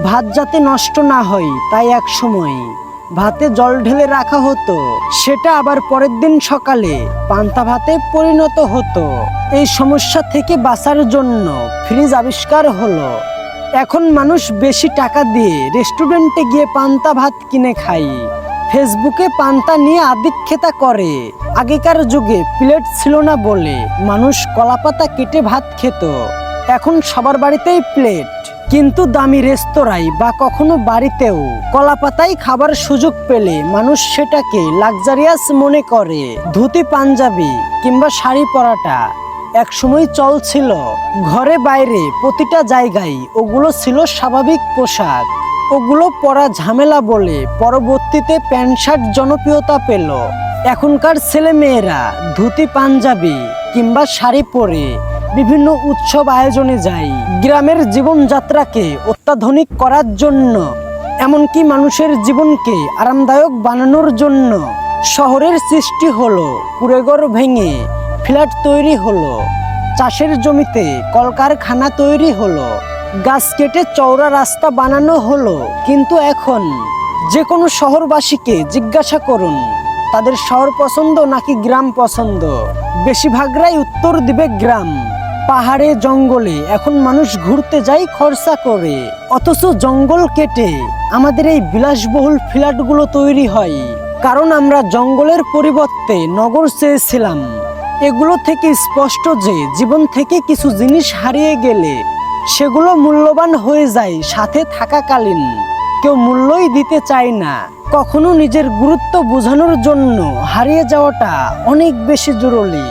ভাত যাতে নষ্ট না হয় তাই এক সময় ভাতে জল ঢেলে রাখা হতো, সেটা আবার পরের দিন সকালে পান্তা ভাতে পরিণত হতো। এই সমস্যা থেকে বাঁচার জন্য ফ্রিজ আবিষ্কার হলো। এখন মানুষ বেশি টাকা দিয়ে রেস্টুরেন্টে গিয়ে পান্তা ভাত কিনে খায়, ফেসবুকে পান্তা নিয়ে আদিক্ষেতা করে। আগেকার যুগে প্লেট ছিল না বলে মানুষ কলাপাতা কেটে ভাত খেত, এখন সবার বাড়িতেই প্লেট। কিন্তু দামি রেস্তোরাঁয় বা কখনো বাড়িতেও কলাপাতায় খাবার সুযোগ পেলে মানুষ সেটাকে লাক্সারিয়াস মনে করে। ধুতি পাঞ্জাবি কিংবা শাড়ি পরাটা একসময় চল ছিল, ঘরে বাইরে প্রতিটা জায়গায় ওগুলো ছিল স্বাভাবিক পোশাক। ওগুলো পরা ঝামেলা বলে পরবর্তীতে প্যান্ট শার্ট জনপ্রিয়তা পেল। এখনকার ছেলে মেয়েরা ধুতি পাঞ্জাবি কিংবা শাড়ি পরে বিভিন্ন উৎসব আয়োজনে যায়, গ্রামের জীবনযাত্রাকে অত্যাধুনিক করার জন্য, এমনকি মানুষের জীবনকে আরামদায়ক বানানোর জন্য। শহরের সৃষ্টি হলো, কুঁড়েঘর ভেঙে ফ্ল্যাট তৈরি হলো, চাষের জমিতে কলকারখানা তৈরি হলো, গাছ কেটে চওড়া রাস্তা বানানো হলো। কিন্তু এখন যে কোনো শহরবাসীকে জিজ্ঞাসা করুন, তাদের শহর পছন্দ নাকি গ্রাম পছন্দ, বেশিরভাগরাই উত্তর দিবে গ্রাম। পাহাড়ে জঙ্গলে এখন মানুষ ঘুরতে যায় খরচা করে, অথচ জঙ্গল কেটে আমাদের এই বিলাসবহুল ফ্ল্যাটগুলো তৈরি হয়। কারণ আমরা জঙ্গলের পরিবর্তে নগর চেয়েছিলাম। এগুলো থেকে স্পষ্ট যে জীবন থেকে কিছু জিনিস হারিয়ে গেলে সেগুলো মূল্যবান হয়ে যায় সাথে থাকাকালীন। কেউ মূল্যই দিতে চায় না। কখনো নিজের গুরুত্ব বোঝানোর জন্য হারিয়ে যাওয়াটা অনেক বেশি জরুরি।